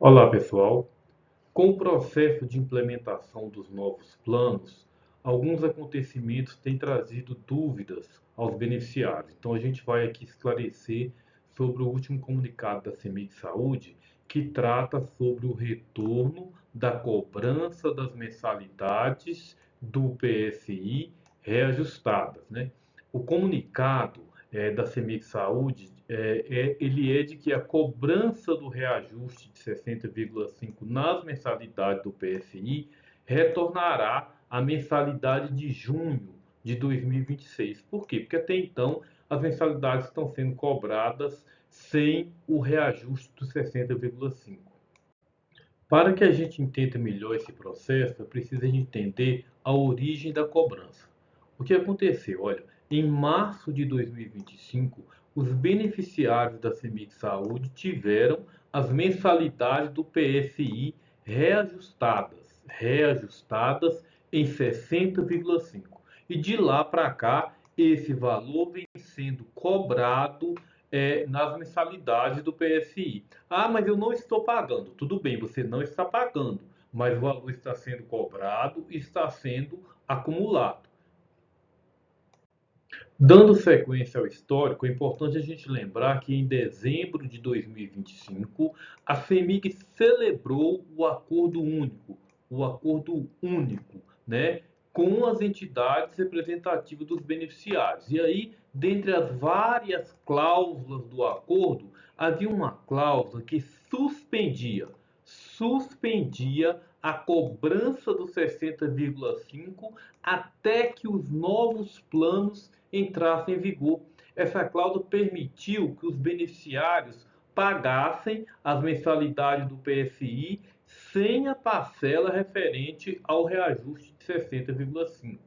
Olá, pessoal. Com o processo de implementação dos novos planos, alguns acontecimentos têm trazido dúvidas aos beneficiários. Então, a gente vai aqui esclarecer sobre o último comunicado da CEMIG Saúde, que trata sobre o retorno da cobrança das mensalidades do PSI reajustadas, né? O comunicado da CEMIG Saúde, ele é de que a cobrança do reajuste de 60,5 nas mensalidades do PSI retornará à mensalidade de junho de 2026. Por quê? Porque até então as mensalidades estão sendo cobradas sem o reajuste dos 60,5. Para que a gente entenda melhor esse processo, é preciso a gente entender a origem da cobrança. O que aconteceu? Olha, em março de 2025, os beneficiários da CEMIG Saúde tiveram as mensalidades do PSI reajustadas em 60,5. E de lá para cá, esse valor vem sendo cobrado nas mensalidades do PSI. Ah, mas eu não estou pagando. Tudo bem, você não está pagando, mas o valor está sendo cobrado e está sendo acumulado. Dando sequência ao histórico, é importante a gente lembrar que em dezembro de 2025, a CEMIG celebrou o acordo único, né, com as entidades representativas dos beneficiários. E aí, dentre as várias cláusulas do acordo, havia uma cláusula que suspendia a cobrança dos 60,5 até que os novos planos entrassem em vigor. Essa cláusula permitiu que os beneficiários pagassem as mensalidades do PSI sem a parcela referente ao reajuste de 60,5.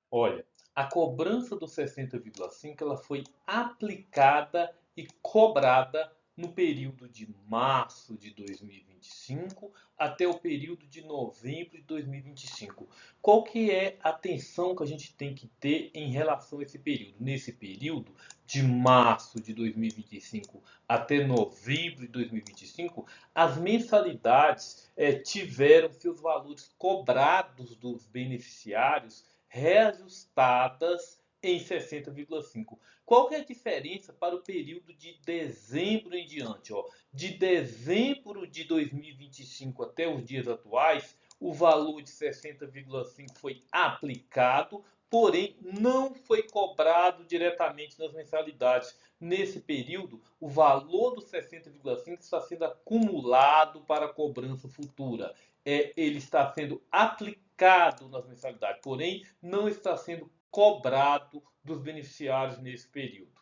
Olha, a cobrança dos 60,5 ela foi aplicada e cobrada no período de março de 2025 até o período de novembro de 2025. Qual que é a atenção que a gente tem que ter em relação a esse período? Nesse período de março de 2025 até novembro de 2025, as mensalidades tiveram seus valores cobrados dos beneficiários reajustadas em 60,5. Qual que é a diferença para o período de dezembro em diante? Ó? De dezembro de 2025 até os dias atuais, o valor de 60,5 foi aplicado, porém não foi cobrado diretamente nas mensalidades. Nesse período, o valor dos 60,5 está sendo acumulado para cobrança futura. Ele está sendo aplicado nas mensalidades, porém não está sendo cobrado dos beneficiários nesse período.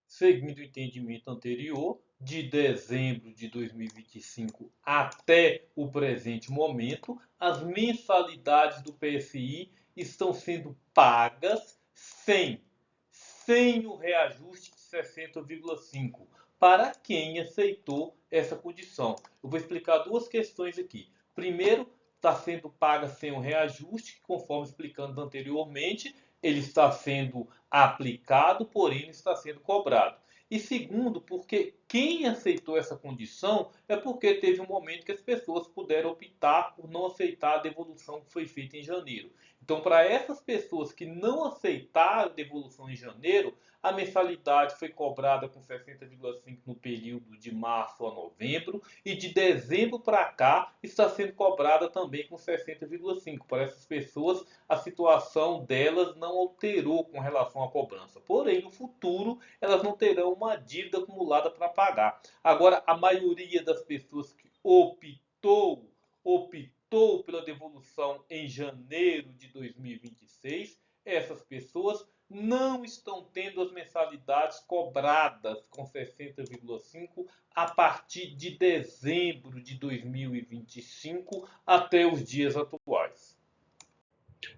Seguindo o entendimento anterior, de dezembro de 2025 até o presente momento, as mensalidades do PSI estão sendo pagas sem o reajuste de 60,5 para quem aceitou essa condição. Eu vou explicar duas questões aqui. Primeiro, está sendo paga sem o reajuste, que conforme explicamos anteriormente, ele está sendo aplicado, porém não está sendo cobrado. E segundo, porque quem aceitou essa condição é porque teve um momento que as pessoas puderam optar por não aceitar a devolução que foi feita em janeiro. Então, para essas pessoas que não aceitaram a devolução em janeiro, a mensalidade foi cobrada com 60,5 no período de março a novembro e de dezembro para cá está sendo cobrada também com 60,5. Para essas pessoas, a situação delas não alterou com relação à cobrança. Porém, no futuro, elas não terão uma dívida acumulada para pagar. Agora, a maioria das pessoas que optou pela devolução em janeiro de 2026, essas pessoas não estão tendo as mensalidades cobradas com 60,5 a partir de dezembro de 2025 até os dias atuais.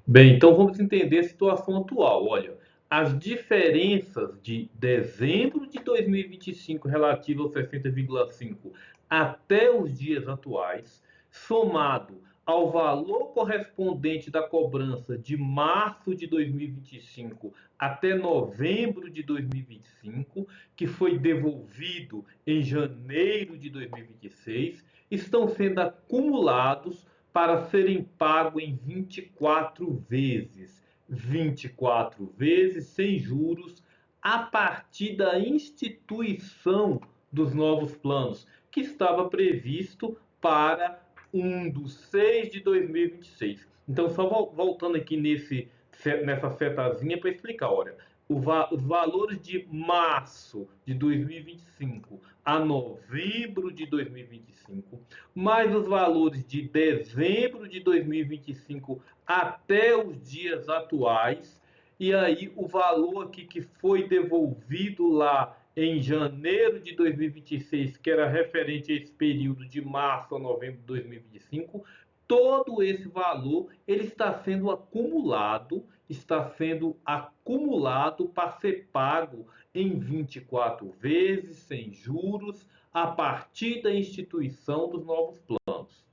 Bem, então vamos entender a situação atual. Olha, as diferenças de dezembro de 2025 relativo ao 60,5 até os dias atuais, somado ao valor correspondente da cobrança de março de 2025 até novembro de 2025, que foi devolvido em janeiro de 2026, estão sendo acumulados para serem pagos em 24 vezes. 24 vezes sem juros a partir da instituição dos novos planos, que estava previsto para 1/6 de 2026. Então, só voltando aqui nessa setazinha para explicar, olha, os valores de março de 2025 a novembro de 2025, mais os valores de dezembro de 2025 até os dias atuais, e aí o valor aqui que foi devolvido lá em janeiro de 2026, que era referente a esse período de março a novembro de 2025, todo esse valor ele está sendo acumulado para ser pago em 24 vezes, sem juros, a partir da instituição dos novos planos.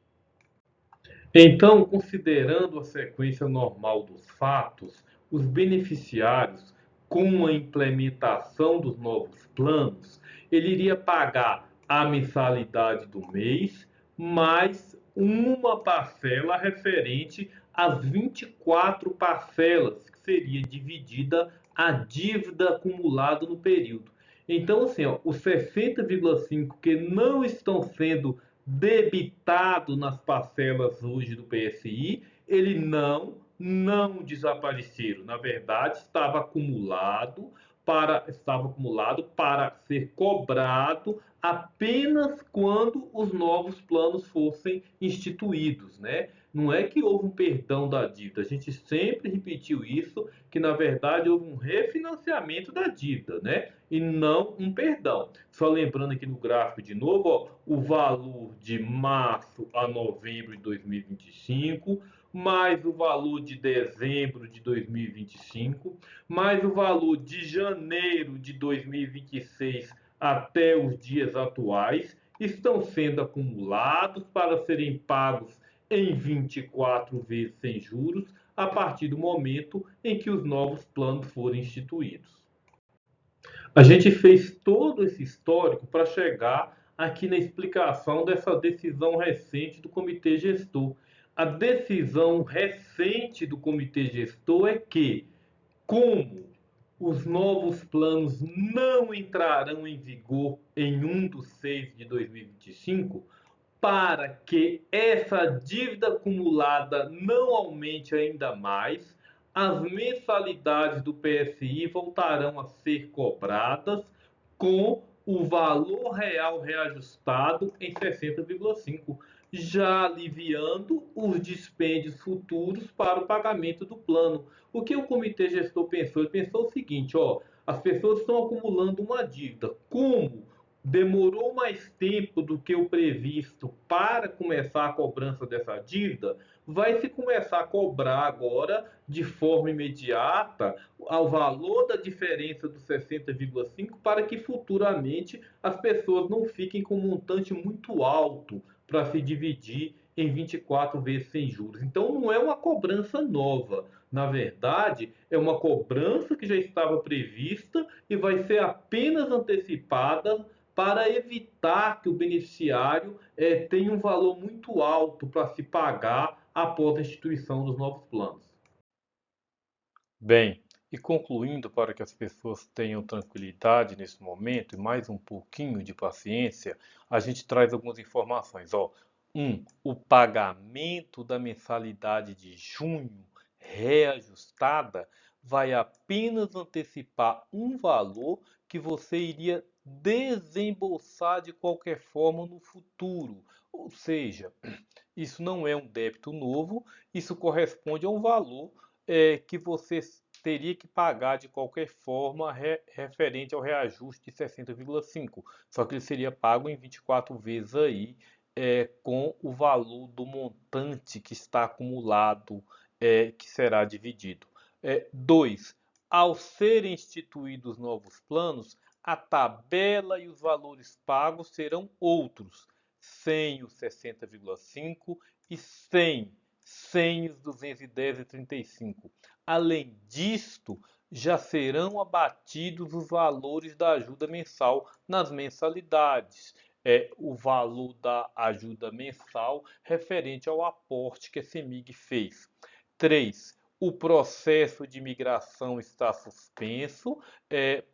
Então, considerando a sequência normal dos fatos, os beneficiários, com a implementação dos novos planos, ele iria pagar a mensalidade do mês, mais uma parcela referente às 24 parcelas, que seria dividida a dívida acumulada no período. Então, assim, ó, os 60,5 que não estão sendo debitado nas parcelas hoje do PSI, ele não desapareceram. Na verdade, estava acumulado para ser cobrado apenas quando os novos planos fossem instituídos, né? Não é que houve um perdão da dívida, a gente sempre repetiu isso, que na verdade houve um refinanciamento da dívida, né? E não um perdão. Só lembrando aqui no gráfico de novo, ó, o valor de março a novembro de 2025, mais o valor de dezembro de 2025, mais o valor de janeiro de 2026 até os dias atuais, estão sendo acumulados para serem pagos em 24 vezes sem juros, a partir do momento em que os novos planos forem instituídos. A gente fez todo esse histórico para chegar aqui na explicação dessa decisão recente do Comitê Gestor. A decisão recente do Comitê Gestor é que, como os novos planos não entrarão em vigor em 1/6 de 2025, para que essa dívida acumulada não aumente ainda mais, as mensalidades do PSI voltarão a ser cobradas com o valor real reajustado em 60,5, já aliviando os dispêndios futuros para o pagamento do plano. O que o comitê gestor pensou? Ele pensou o seguinte, ó, as pessoas estão acumulando uma dívida. Como demorou mais tempo do que o previsto para começar a cobrança dessa dívida, vai se começar a cobrar agora de forma imediata ao valor da diferença dos 60,5 para que futuramente as pessoas não fiquem com um montante muito alto para se dividir em 24 vezes sem juros. Então não é uma cobrança nova. Na verdade, é uma cobrança que já estava prevista e vai ser apenas antecipada para evitar que o beneficiário tenha um valor muito alto para se pagar após a instituição dos novos planos. Bem, e concluindo, para que as pessoas tenham tranquilidade nesse momento e mais um pouquinho de paciência, a gente traz algumas informações. Ó, o pagamento da mensalidade de junho reajustada vai apenas antecipar um valor que você iria desembolsar de qualquer forma no futuro. Ou seja, isso não é um débito novo, isso corresponde a um valor que você teria que pagar de qualquer forma referente ao reajuste de 60,5. Só que ele seria pago em 24 vezes aí, com o valor do montante que está acumulado, que será dividido. 2. Ao serem instituídos novos planos, a tabela e os valores pagos serão outros. sem os 60,5 e sem os 210,35. Além disto, já serão abatidos os valores da ajuda mensal nas mensalidades. O valor da ajuda mensal referente ao aporte que a CEMIG fez. 3. O processo de migração está suspenso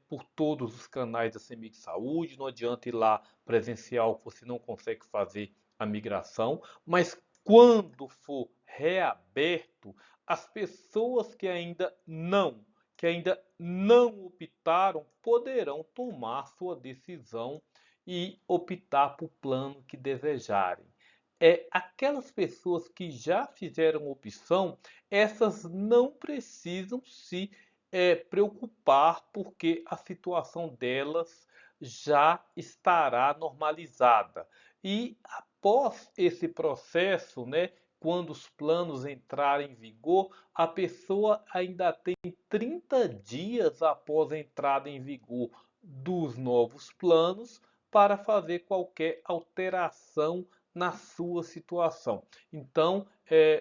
por todos os canais da CEMIG Saúde. Não adianta ir lá presencial, que você não consegue fazer a migração. Mas quando for reaberto, as pessoas que ainda não optaram, poderão tomar sua decisão e optar por plano que desejarem. Aquelas pessoas que já fizeram opção, essas não precisam se preocupar, porque a situação delas já estará normalizada. E após esse processo, né, quando os planos entrarem em vigor, a pessoa ainda tem 30 dias após a entrada em vigor dos novos planos para fazer qualquer alteração na sua situação. Então,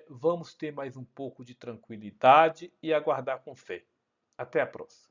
vamos ter mais um pouco de tranquilidade e aguardar com fé. Até a próxima.